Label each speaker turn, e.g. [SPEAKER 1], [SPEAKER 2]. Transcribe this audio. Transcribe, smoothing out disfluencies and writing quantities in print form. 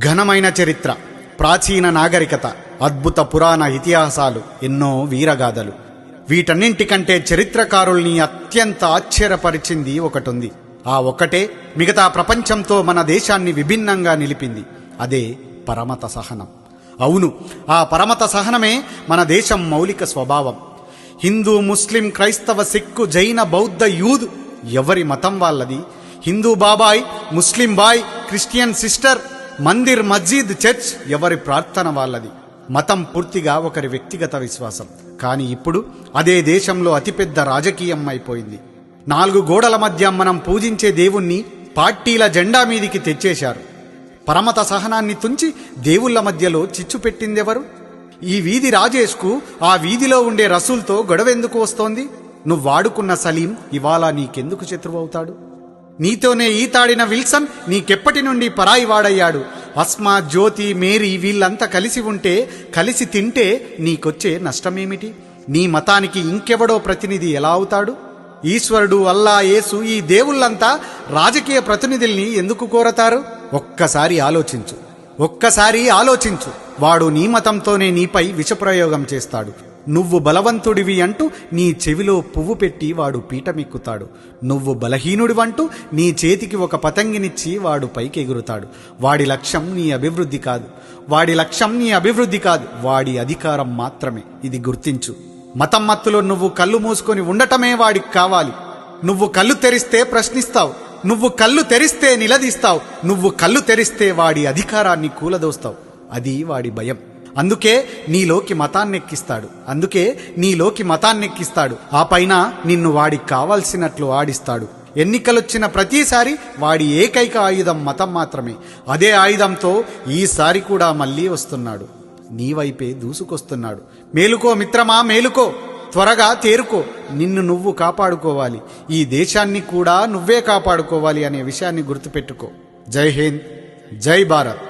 [SPEAKER 1] ఘనమైన చరిత్ర, ప్రాచీన నాగరికత, అద్భుత పురాణ ఇతిహాసాలు, ఎన్నో వీరగాథలు. వీటన్నింటికంటే చరిత్రకారుల్ని అత్యంత ఆశ్చర్యపరిచింది ఒకటుంది. ఆ ఒక్కటే మిగతా ప్రపంచంతో మన దేశాన్ని విభిన్నంగా నిలిపింది. అదే పరమత సహనం. అవును, ఆ పరమత సహనమే మన దేశం మౌలిక స్వభావం. హిందూ, ముస్లిం, క్రైస్తవ, సిక్కు, జైన, బౌద్ధ, యూద్ ఎవరి మతం వాళ్ళది. హిందూ బాబాయ్, ముస్లిం బాయ్, క్రిస్టియన్ సిస్టర్, మందిర్, మస్జిద్, చర్చ్ ఎవరి ప్రార్థన వాళ్ళది. మతం పూర్తిగా ఒకరి వ్యక్తిగత విశ్వాసం. కానీ ఇప్పుడు అదే దేశంలో అతిపెద్ద రాజకీయం అయిపోయింది. 4 గోడల మధ్య మనం పూజించే దేవుణ్ణి పార్టీల జెండా మీదికి తెచ్చేశారు. పరమత సహనాన్ని తుంచి దేవుళ్ల మధ్యలో చిచ్చు పెట్టిందెవరు? ఈ వీధి రాజేష్కు ఆ వీధిలో ఉండే రసూల్తో గొడవెందుకు వస్తోంది? నువ్వాడుకున్న సలీం ఇవాళ నీకెందుకు శత్రువవుతాడు? నీతోనే ఈతాడిన విల్సన్ నీకెప్పటి నుండి పరాయి వాడయ్యాడు? అస్మా, జ్యోతి, మేరీ వీళ్ళంతా కలిసి ఉంటే, కలిసి తింటే నీకొచ్చే నష్టమేమిటి? నీ మతానికి ఇంకెవడో ప్రతినిధి ఎలా అవుతాడు? ఈశ్వరుడు, అల్లా, యేసు ఈ దేవుళ్ళంతా రాజకీయ ప్రతినిధుల్ని ఎందుకు కోరతారు? ఒక్కసారి ఆలోచించు. వాడు నీ మతంతోనే నీపై విషప్రయోగం చేస్తాడు. నువ్వు బలవంతుడివి అంటూ నీ చెవిలో పువ్వు పెట్టి వాడు పీఠమెక్కుతాడు. నువ్వు బలహీనుడివంటూ నీ చేతికి ఒక పతంగినిచ్చి వాడు పైకి ఎగురుతాడు. వాడి లక్ష్యం నీ అభివృద్ధి కాదు, వాడి అధికారం మాత్రమే. ఇది గుర్తించు. మతం మత్తులో నువ్వు కళ్ళు మూసుకొని ఉండటమే వాడికి కావాలి. నువ్వు కళ్ళు తెరిస్తే ప్రశ్నిస్తావు, నువ్వు కళ్ళు తెరిస్తే నిలదీస్తావు, నువ్వు కళ్ళు తెరిస్తే వాడి అధికారాన్ని కూలదోస్తావు. అది వాడి భయం. అందుకే నీలోకి మతాన్నెక్కిస్తాడు. ఆ పైన నిన్ను వాడికి కావాల్సినట్లు ఆడిస్తాడు. ఎన్నికలొచ్చిన ప్రతిసారి వాడి ఏకైక ఆయుధం మతం మాత్రమే. అదే ఆయుధంతో ఈసారి కూడా మళ్ళీ వస్తున్నాడు. నీ వైపే దూసుకొస్తున్నాడు. మేలుకో మిత్రమా, మేలుకో, త్వరగా తేరుకో. నిన్ను నువ్వు కాపాడుకోవాలి, ఈ దేశాన్ని కూడా నువ్వే కాపాడుకోవాలి అనే విషయాన్ని గుర్తుపెట్టుకో. జై హింద్, జై భారత్.